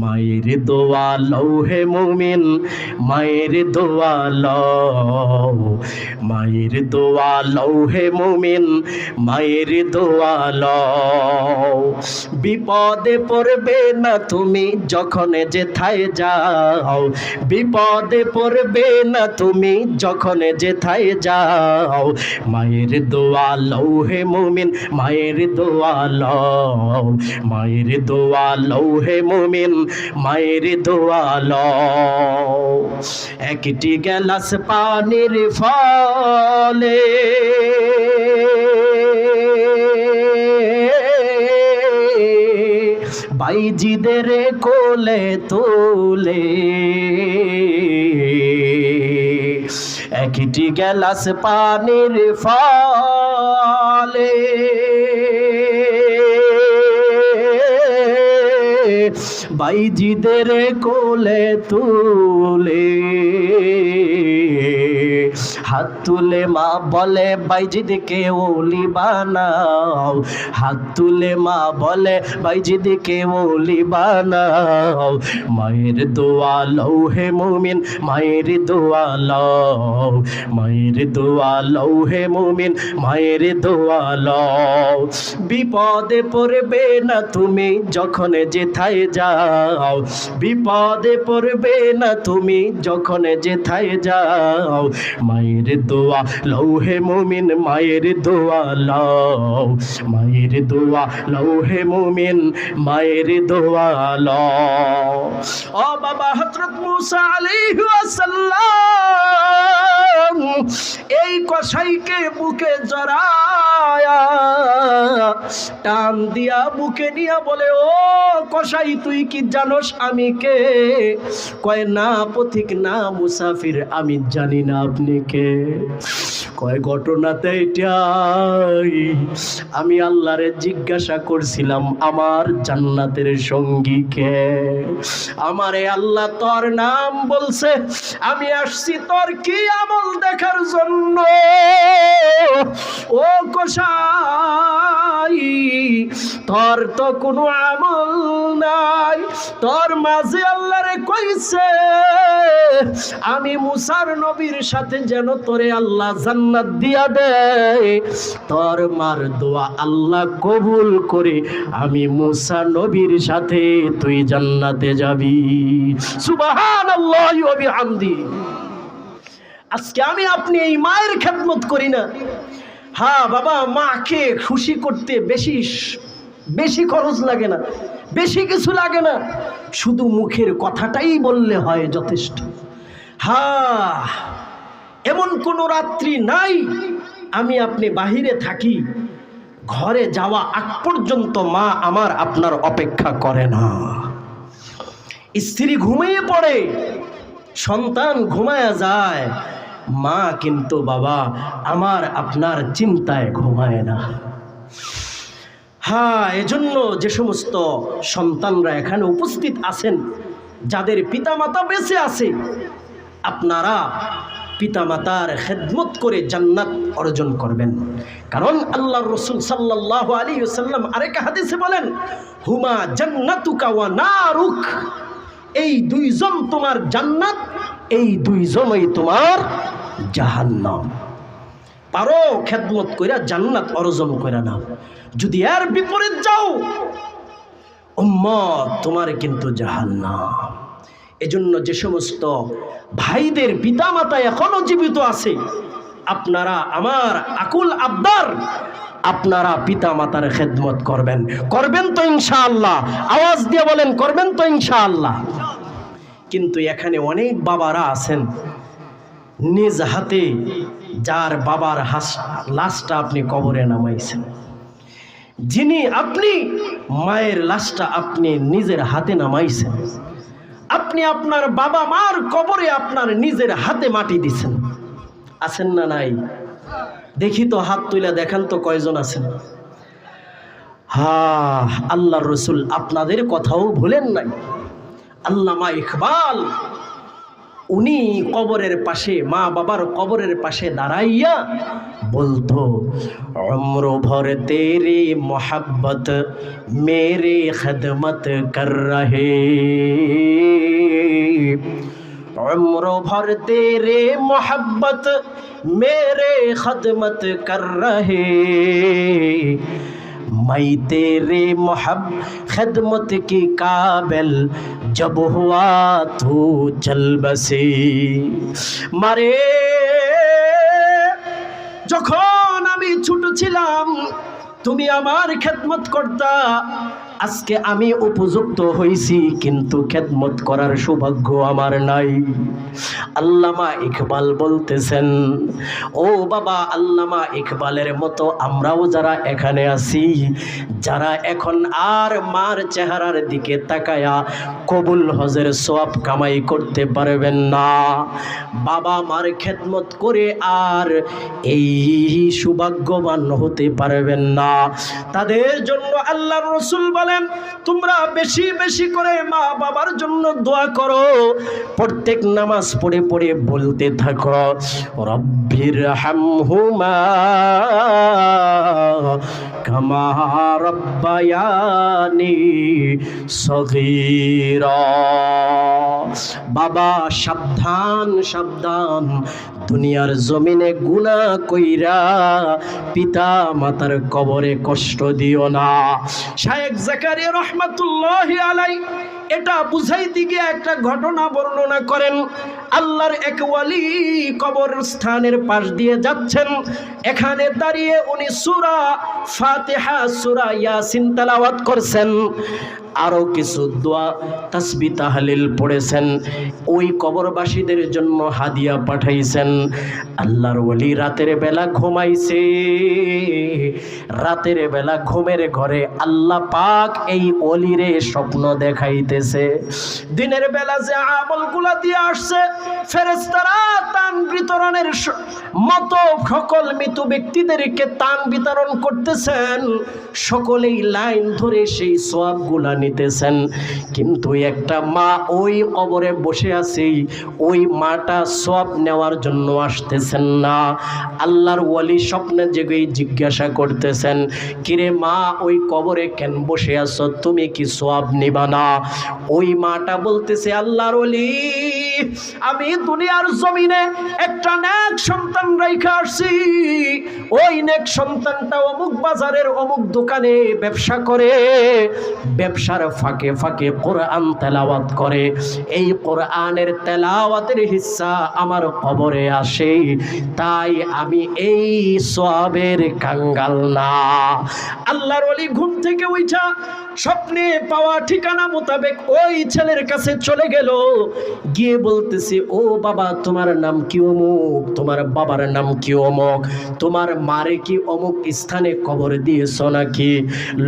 মায়ের দোয়া লও হে মুমিন, মায়ের দোয়া লও, মায়ের দোয়া লও হে মুমিন, মায়ের দোয়া লও। বিপদে পড়বে না তুমি যখন যেথায় যাও, বিপদে পড়বে না তুমি যখন যেথায় যাও। মায়ের দোয়া লও হে মুমিন, মায়ের দোয়া লও, মায়ের দোয়া লও হে মুমিন, মায়ের দোয়া লও। একটি গ্লাস পানির ফলে বাইজিদের কোলে তোলে, একটি গ্লাস পানির ফলে বাইজিদের কোলে তুলে, হাত তুলে মা বলে বাইজিদকে ওলি বানাও, হাত তুলে মা বলে বাইজিদকে ওলি বানাও। মায়ের দোয়া লও হে মুমিন, মায়ের দোয়া লও, মায়ের দোয়া লও হে মুমিন, মায়ের দোয়া লও। বিপদে পড়বে না তুমি যখন যেথায় যাও, বিপদে পড়বে না তুমি যখন যেথায় যাও। মায়ের দোয়া লও হে মুমিন, মায়ের দোয়া লও, মায়ের দোয়া লও হে মুমিন, মায়ের দোয়া লও। ও বাবা হযরত মূসা আলাইহিস সালাম এই কসাইকে বুকে জড়ায়া টান দিয়া বুকে নিয়া বলে, ও কসাই তুই কি জানোস আমি কে? কয় না পথিক, না মুসাফির, আমি জানি না আপনি কে। কয় ঘটনাতে এটাই, আমি আল্লাহরে জিজ্ঞাসা করছিলাম আমার জান্নাতের সঙ্গী কে? আমারে আল্লাহ তোর নাম বলছে, আমি আসছি তোর কি আমল দেখার জন্য। ও কসাই তোর তো কোনো আমল নাই, তোর মাঝে আল্লাহরে কইছে আমি মুসার নবীর সাথে যেন তোরে আল্লাহ জান্নাত দিয়া দেয়। তোর মার দোয়া আল্লাহ কবুল করে আমি মুসা নবীর সাথে তুই জান্নাতে যাবি। সুবহানাল্লাহি ওয়া বিহামদি। আজকে আমি আপনি এই মায়ের খেদমত করি না। হ্যাঁ বাবা, মাকে খুশি করতে বেশি খরচ লাগে না, বেশি কিছু লাগে না, শুধু মুখের কথাটাই বললে হয় যথেষ্ট। হ্যাঁ, এমন কোনো রাত্রি নাই আমি আপনি বাহিরে থাকি, ঘরে যাওয়া আগ পর্যন্ত মা আমার আপনার অপেক্ষা করে না। স্ত্রী ঘুমিয়ে পড়ে, সন্তান ঘুমায়া যায়, মা কিন্তু বাবা আমার আপনার চিন্তায় ঘুমায় না। হ্যাঁ, এজন্য যে সমস্ত সন্তানরা এখানে উপস্থিত আছেন, যাদের পিতামাতা বেঁচে আছে, আপনারা পিতামাতার খেদমত করে জান্নাত অর্জন করবেন। কারণ আল্লাহর রাসূল সাল্লাল্লাহু আলাইহি ওয়াসাল্লাম আরেক হাদিসে বলেন, হুমা জান্নাতুকা ওয়া নারুক, এই দুইজন তোমার জান্নাত, এই দুইজনই তোমার জাহান্নাম। পারো খেদমত কইরা জান্নাত অর্জন কইরা নাও। যদি এর বিপরীত যাও, উম্মত তোমার কিন্তু জাহান্নাম। এজন্য যে সমস্ত ভাইদের পিতামাতা এখনো জীবিত আছে, আপনারা আমার আকুল আবদার, আপনারা পিতা মাতার খেদমত করবেন। করবেন তো ইনশাআল্লাহ? আওয়াজ দিয়ে বলেন, করবেন তো ইনশাআল্লাহ? কিন্তু এখানে অনেক বাবারা আছেন, নিজ হাতে যার বাবার লাশটা আপনি কবরে নামাইছেন, যিনি আপনি মায়ের লাশটা আপনি নিজের হাতে নামাইছেন, আপনি আপনার বাবা মার কবরে আপনার নিজের হাতে মাটি দিছেন। আছেন না নাই? দেখি তো হাত তুলে দেখান তো কয়জন আছেন। আল্লাহর রসুল আপনাদের কথাও ভুলেন নাই। আল্লামা ইকবাল উনি কবরের পাশে, মা বাবার কবরের পাশে দাঁড়াইয়া বলতো, উম্র ভর তেরে মোহব্বত মেরে খিদমত কর রহে, उम्र भर तेरे मोहब्बत मेरे खदमत कर रहे, मैं तेरे खदमत की काबिल जब हुआ तू चल बसे। मारे যখন আমি ছোট ছিলাম তুমি আমার খেদমত করতা, আজকে আমি উপযুক্ত হইছি কিন্তু খেদমত করার সৌভাগ্য আমার নাই। আল্লামা ইকবাল বলতেছেন, ও বাবা, আল্লামা ইকবালের মতো আমরাও যারা এখানে আছি, যারা এখন আর মার চেহারার দিকে তাকায়া কবুল হজের সওয়াব কামাই করতে পারবেন না, বাবা মার খেদমত করে আর এই সৌভাগ্যবান হতে পারবেন না, তাদের জন্য আল্লাহর রাসূল বলেন, তোমরা বেশি বেশি করে মা বাবার জন্য দোয়া করো। প্রত্যেক নামাজ পড়ে পড়ে বলতে থাকো, রব্বির হামহুমা কামা রব্বায়ানি সগীরা। বাবা সাবধান সাবধান, দুনিয়ার জমিনে গুনাহ কইরা পিতা মাতার কবরে কষ্ট দিও না। শায়েখ জাকারিয়া রহমাতুল্লাহি আলাইহি এটা বুঝাইতে গিয়ে একটা ঘটনা বর্ণনা করেন। আল্লাহর এক ওয়ালি কবরস্থানের পাশ দিয়ে যাচ্ছেন, এখানে দাঁড়িয়ে উনি সূরা ফাতিহা, সূরা ইয়াসিন তেলাওয়াত করছেন, আরো কিছু দোয়া তাসবিহ তাহলিল পড়েছেন, ওই কবরবাসীদের জন্য হাদিয়া পাঠাইছেন। আল্লাহর ওলি রাতের বেলা ঘুমাইছে, রাতের বেলা ঘুমের ঘরে আল্লাহ পাক এই ওলিরে স্বপ্ন দেখাইতেছে। দিনের বেলা যে আমলগুলা দিয়ে আসছে ফেরেশতারা তান বিতরণের মতো সকল মৃত ব্যক্তিদেরকে তান বিতরণ করতেছেন, সকলেই লাইন ধরে সেই সওয়াবগুলা নিতেছেন। কিন্তু একটা মা ওই কবরে বসে আছে, ওই মাটা সওয়াব নেওয়ার জন্য আসতেছেন না। আল্লাহর ওয়ালি স্বপ্নে জেগে জিজ্ঞাসা করতেছেন, কিরে মা, ওই কবরে কেন বসে আছো, তুমি কি সওয়াব নিবা না? ওই মাটা বলতেছে, আল্লাহর ওয়ালি, আমি দুনিয়ার জমিনে একটা নেক সন্তান রাইখা আসছি, ওই নেক সন্তানটা অমুক বাজারের অমুক দোকানে ব্যবসা করে, ব্যবসার ফাঁকে ফাঁকে কোরআন তেলাওয়াত করে, এই কোরআনের তেলাওয়াতের হিস্সা আমার কবরে আসে, তাই আমি এই সওয়াবের কাঙ্গাল না। আল্লাহর ওলি ঘুম থেকে উঠা স্বপ্নে পাওয়া ঠিকানা মোতাবেক ওই ছেলের কাছে চলে গেল, গিয়ে বলতেছে, ও বাবা, তোমার নাম কি অমুক, তোমার বাবার নাম কি অমুক, তোমার মারে কি অমুক স্থানে কবর দিয়েছ নাকি?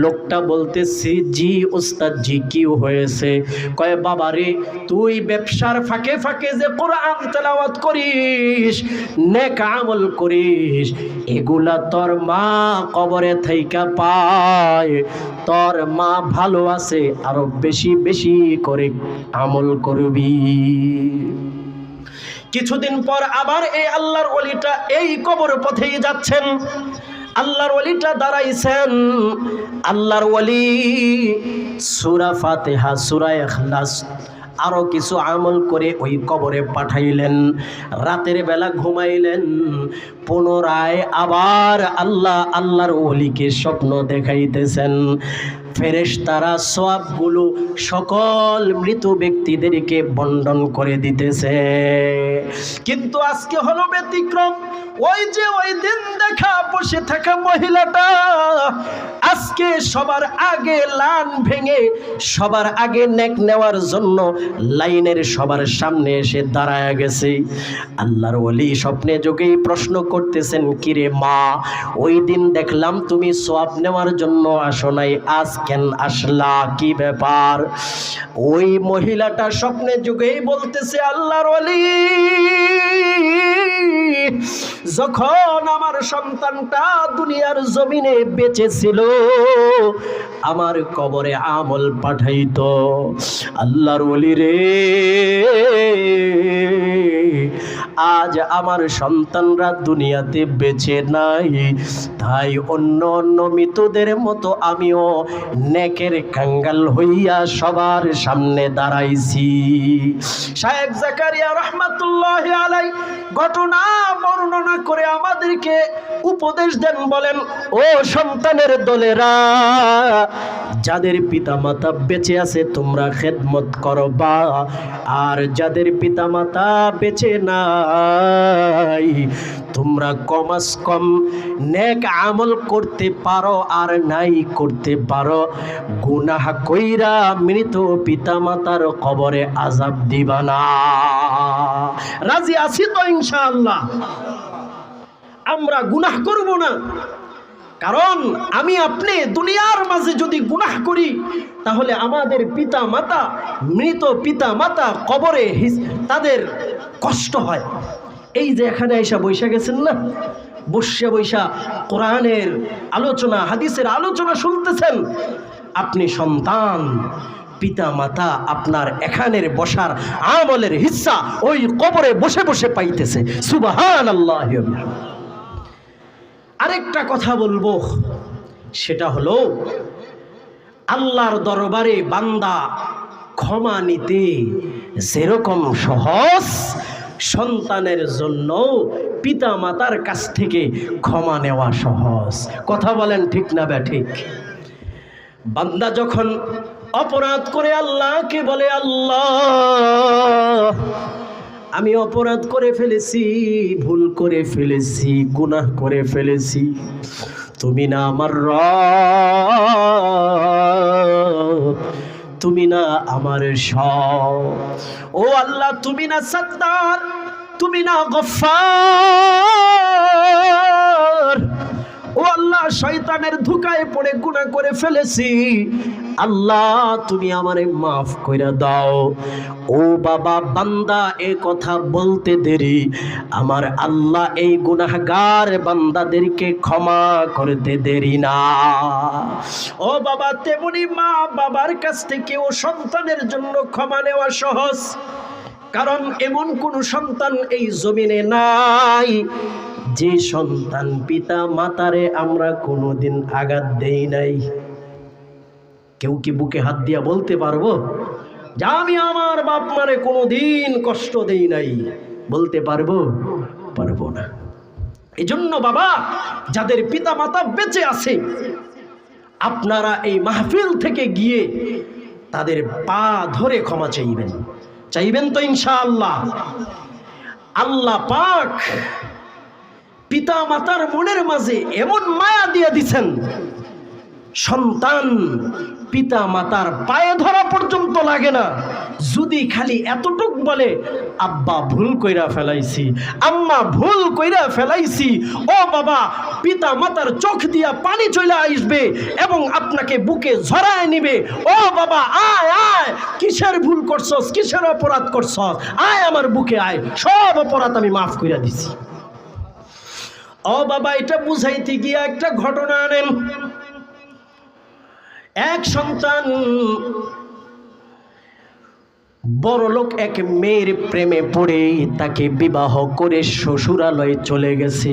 লোকটা বলতেছে, জি উস্তাদ জি, কি হয়েছে? কয়, বাবা রে, তুই ব্যবসার ফাঁকে ফাঁকে যে কোরআন তেলাওয়াত করিস, নেক আমল করিস, এগুলা তোর মা কবরে থাইকা পায়, তোর মা ভালো আছে, আরো বেশি বেশি করে আমল করবি। কিছুদিন পর আবার এই আল্লাহর ওলিটা এই কবর পথেই যাচ্ছেন, আল্লাহর ওলিটা দাঁড়াইছেন, আল্লাহর ওলি সূরা ফাতিহা, সূরা ইখলাস আরো কিছু আমল করে ওই কবরে পাঠাইলেন। রাতের বেলা ঘুমাইলেন, পুনরায় আবার আল্লাহর ওলিকে স্বপ্ন দেখাইতেছেন। ফেরেশতারা সওয়াবগুলো সকল মৃত ব্যক্তিদেরকে বন্টন করে দিতেছে। কিন্তু আজকে হলো ব্যতিক্রম। ওই যে ওই দিন দেখা বসে থাকা মহিলাটা আজকে সবার আগে লাইন ভেঙে সবার আগে নেক নেওয়ার জন্য লাইনের সবার সামনে এসে দাঁড়ায় গেছে। আল্লাহর ওলি স্বপ্নে যোগেই প্রশ্ন করতেছেন, কিরে মা, ওই দিন দেখলাম তুমি সওয়াব নেওয়ার জন্য আসো নাই, আজ কেন আসলা, কি ব্যাপার? ওই মহিলাটা স্বপ্নে যোগেই বলতেছে, আল্লাহর ওলি, যখন আমার সন্তানটা দুনিয়ার জমিনে বেঁচে ছিল আমার কবরে আমল পাঠাইতো। আল্লাহর ওলি রে, আজ আমার সন্তানরা দুনিয়াতে বেঁচে নাই, তাই অন্য অন্য মৃতদের মতো আমিও নেকের কাঙ্গাল হইয়া সবার সামনে দাঁড়াইছি। শায়েখ জাকারিয়া রাহমাতুল্লাহি আলাইহি ঘটনা বর্ণনা করে আমাদেরকে উপদেশ দেন, বলেন, ও সন্তানের দলেরা, যাদের পিতামাতা বেঁচে আছে তোমরা খেদমত করবা, আর যাদের পিতামাতা বেঁচে নাই তোমরা কমাস কম নেক আমল করতে পারো আর নাই করতে পারো, গুনাহ কইরা মৃত পিতামাতার কবরে আযাব দিবা না। রাজি আছি তো ইনশাআল্লাহ? আমরা গুনাহ করব না, কারণ আমি আপনি দুনিয়ার মাঝে যদি গুনাহ করি তাহলে আমাদের পিতা মাতা, মৃত পিতা মাতা কবরে তাদের কষ্ট হয়। এই যে এখানে আইসা বৈশা গেছেন না, বসে বৈশা কোরআনের আলোচনা, হাদিসের আলোচনা শুনতেছেন, আপনি সন্তান, পিতা মাতা আপনার এখানের বসার আমলের হিস্সা ওই কবরে বসে বসে পাইতেছে। সুবহানাল্লাহ। আরেকটা কথা বলবো, সেটা হলো আল্লাহর দরবারে বান্দা ক্ষমা নিতে যেরকম সহজ, সন্তানের জন্য পিতা মাতার কাছ থেকে ক্ষমা নেওয়া সহজ। কথা বলেন ঠিক না ব্যাঠিক? বান্দা যখন অপরাধ করে আল্লাহকে বলে, আল্লাহ আমি অপরাধ করে ফেলেছি, ভুল করে ফেলেছি, গুনাহ করে ফেলেছি, তুমি না আমার রব, তুমি না আমার সব, ও আল্লাহ তুমি না সত্তার, তুমি না গফফার, ও আল্লাহ শয়তানের ধোঁকায় পড়ে গুনাহ করে ফেলেছি, আল্লাহ তুমি আমারে মাফ কইরা দাও। ও বাবা, বান্দা এ কথা বলতে দেরি, আমার আল্লাহ এই গুনাহগার বান্দাদেরকে ক্ষমা করতে দেরি না। ও বাবা, তেমনি মা বাবার কাছ থেকেও সন্তানের জন্য ক্ষমা নেওয়া সহজ, কারণ এমন কোন সন্তান এই জমিনে নাই যে সন্তান পিতা মাতারে আমরা কোনোদিন আঘাত দেই নাই। কেউ কি বুকে হাত দিয়া বলতে পারবো যে আমি আমার বাপ মারে কোনোদিন কষ্ট দেই নাই? বলতে পারবো? পারবো না। এজন্য বাবা, যাদের পিতা মাতা বেঁচে আছে, আপনারা এই মাহফিল থেকে গিয়ে তাদের পা ধরে ক্ষমা চাইবেন। চাইবেন তো ইনশাআল্লাহ? আল্লাহ পাক পিতা মাতার মনের মাঝে এমন মায়া দিয়ে দিছেন, সন্তান পিতা মাতার পায়ে ধরা পর্যন্ত লাগে না। যদি খালি এতটুক বলে, আব্বা ভুল কইরা ফেলাইছি, আম্মা ভুল কইরা ফেলাইছি, ও বাবা, পিতা মাতার চোখ দিয়া পানি চলে আসবে এবং আপনাকে বুকে ঝরায় নিবে। ও বাবা, আয় আয়, কিসের ভুল করছস, কিসের অপরাধ করছস, আয় আমার বুকে আয়, সব অপরাধ আমি মাফ কইরা দিছি। ও বাবা, এটা বুঝাইতে গিয়া একটা ঘটনা আনেন। এক সন্তান বড়লোক এক মেয়ের প্রেমে পড়ে তাকে বিবাহ করে শ্বশুরালয়ে চলে গেছে।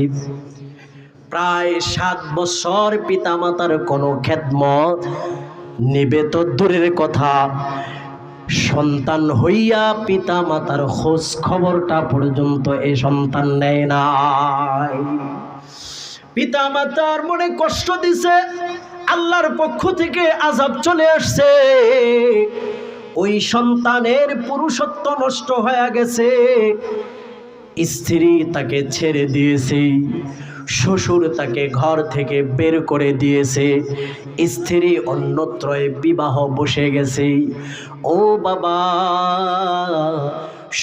প্রায় 7 বছর পিতামাতার কোনো খেদমত নেবে তো দূরের কথা, সন্তান হইয়া পিতামাতার খোঁজ খবরটা পর্যন্ত এই সন্তান নেয় নাই। পিতামাতার মনে কষ্ট দিছে, আল্লাহর পক্ষ থেকে আযাব চলে আসছে, ওই সন্তানের পুরুষত্ব নষ্ট হয়ে গেছে, স্ত্রী তাকে ছেড়ে দিয়েছে, শ্বশুর তাকে ঘর থেকে বের করে দিয়েছে, স্ত্রী অন্যত্র বিবাহ বসে গেছে। ও বাবা,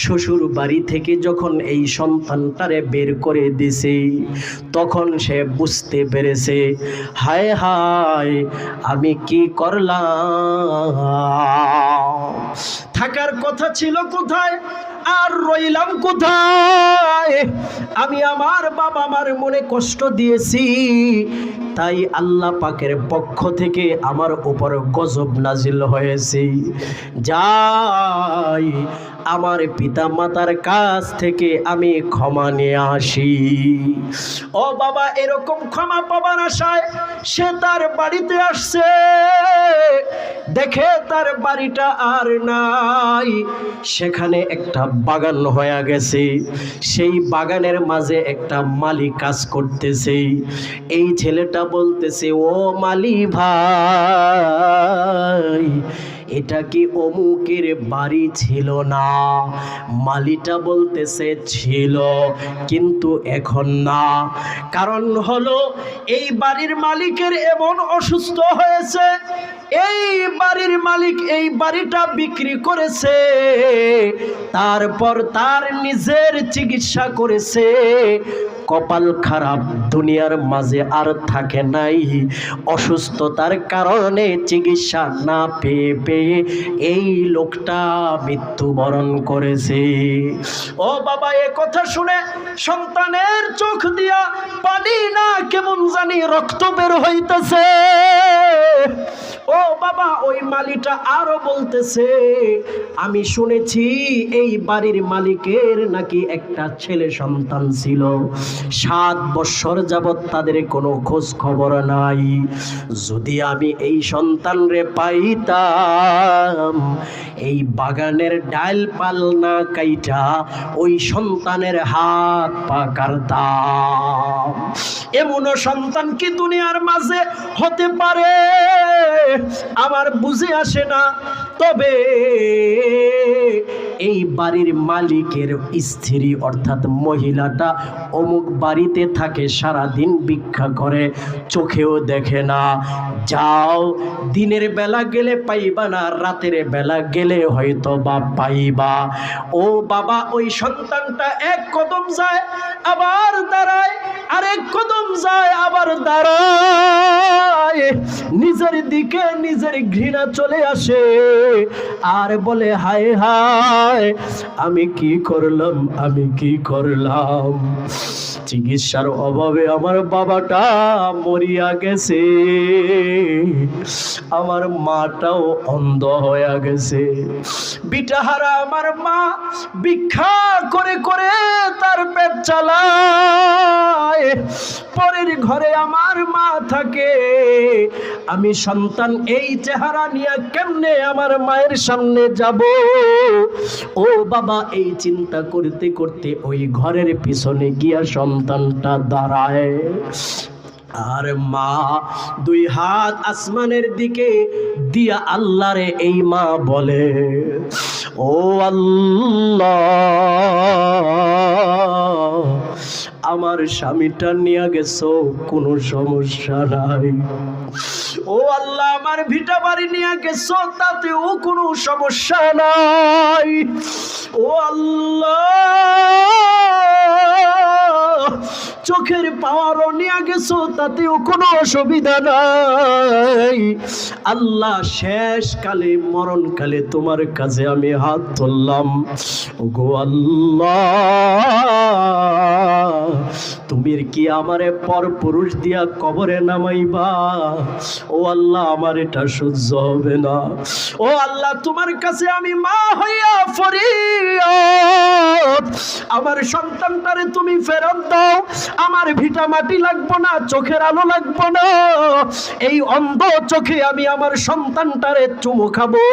শ্বশুর বাড়ি থেকে যখন এই সন্তানটারে বের করে দিছে, তখন সে বুঝতে পেরেছে, হায় হায় আমি কি করলাম, থাকার কথা ছিল কোথায় আর রইলাম কোথায়, আমি আমার বাবা মার মনে কষ্ট দিয়েছি, তাই আল্লাহ পাকের পক্ষ থেকে আমার উপর গজব নাজিল হয়েছে, যাই আমার পিতা মাতার কাছ থেকে আমি ক্ষমা নিয়ে আসি। ও বাবা, এরকম ক্ষমা পাবার আশায় সে তার বাড়িতে আসছে, দেখে তার বাড়িটা আর নাই, সেখানে একটা বাগান হয়ে গেছে, সেই বাগানের মাঝে একটা মালি কাজ করতেছে। এই ছেলেটা বলতেছে, ও মালি ভাই, এটা কি অমুকের বাড়ি ছিল না? মালিটা বলতেছে ছিল, কিন্তু এখন না, কারণ হলো এই বাড়ির মালিকের এমন অসুস্থ হয়েছে, এই বাড়ির মালিক এই বাড়িটা বিক্রি করেছে, তারপর তার নিজের চিকিৎসা করেছে, কপাল খারাপ, দুনিয়ার মাঝে আর থাকে নাই, অসুস্থতার কারণে চিকিৎসা না পেয়ে এই লোকটা মৃত্যুবরণ করেছে। ও বাবা, এ কথা শুনে সন্তানের চোখ দিয়া পানি না কেমন জানি রক্ত বের হইতেছে। ও বাবা, ওই মালিটা আরো বলতেছে, আমি শুনেছি এই বাড়ির মালিকের নাকি একটা ছেলে সন্তান ছিল, 7 বছর যাবৎ তাদের কোনো খোঁজ খবর নাই, যদি আমি এই সন্তান রে পাইতাম, এই বাগানের ডাল পাল না কাইটা ওই সন্তানের হাত পা কাটতাম। এমনও সন্তান কি দুনিয়ার মাঝে হতে পারে? আমার বুঝে আসে না। তবে এই বাড়ির মালিকের স্ত্রী অর্থাৎ মহিলাটা অমুক বাড়িতে থাকে, সারাদিন ভিক্ষা করে, চোখেও দেখে না, যাও দিনের বেলা গেলে পাইবা না, রাতের বেলা গেলে হয়তো বা পাইবা। ও বাবা, ওই সন্তানটা এক কদম যায় আবার দাঁড়ায়, আরেক কদম যায় আবার দাঁড়ায়, নিজের দিকে নিজের ঘৃণা চলে আসে আর বলে, হায় হায় আমি কি করলাম, আমি কি করলাম, চিকিৎসার অভাবে আমার বাবাটা মরিয়া গেছে, আমার মাটাও অন্ধ হয়ে গেছে, বিটাহারা আমার মা ভিক্ষা করে করে তার পেট চালায়, পরের ঘরে আমার মা থাকে, আমি সন্তান এই চেহারা নিয়ে কেমনে আমার মায়ের সামনে যাব? ও বাবা, এই চিন্তা করতে করতে ওই ঘরের পিছনে গিয়া সন্তানটা দাঁড়ায়, আর মা 2 হাত আসমানের দিকে দিয়া আল্লাহরে এই মা বলে, ও আল্লাহ, আমার স্বামীটা নিয়ে গেছো, কোনো সমস্যা নাই, ও আল্লাহ আমার ভিটা বাড়ি নিয়ে গেছো, তাতেও কোনো সমস্যা নাই, ও আল্লাহ চোখের পাওয়ারও নিয়ে গেছো, তাতেও কোনো অসুবিধা নাই, আল্লাহ শেষ কালে মরণকালে তোমার কাছে আমি হাত তুললাম, ওগো আল্লাহ তুমি কি আমারে পর পুরুষ দিয়া কবরে নামাইবা? ও আল্লাহ আমার এটা সহ্য হবে না, ও আল্লাহ তোমার কাছে আমি মা হইয়া ফরিয়াদ, আমার সন্তানটারে তুমি ফেরত দাও, আমার ভিটা মাটি লাগবো না, চোখের আলো লাগবো না, এই অন্ধ চোখে আমি আমার সন্তানটারে চুমু খাবো,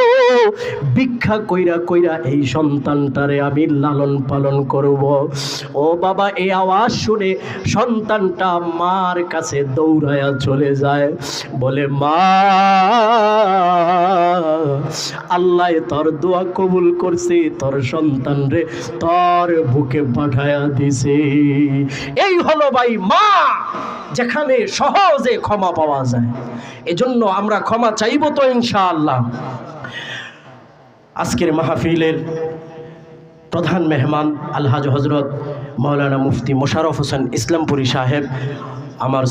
ভিক্ষা কইরা কইরা এই সন্তানটারে আমি লালন পালন করব। ও বাবা, এই আওয়াজ শুনে সন্তানটা মার কাছে দৌড়ায়া চলে যায়, বলে মা, আল্লাহ তোর দোয়া কবুল করছে, তোর সন্তান রে তোর বুকে পাঠায়া দিছে। এই হলো ভাই মা, যেখানে সহজে ক্ষমা পাওয়া যায়। এজন্য আমরা ক্ষমা চাইব তো ইনশাআল্লাহ। আজকের মাহফিলের প্রধান মেহমান আলহাজ হজরত মাওলানা মুফতি মোশাররফ হোসেন ইসলামপুরী সাহেব, আমার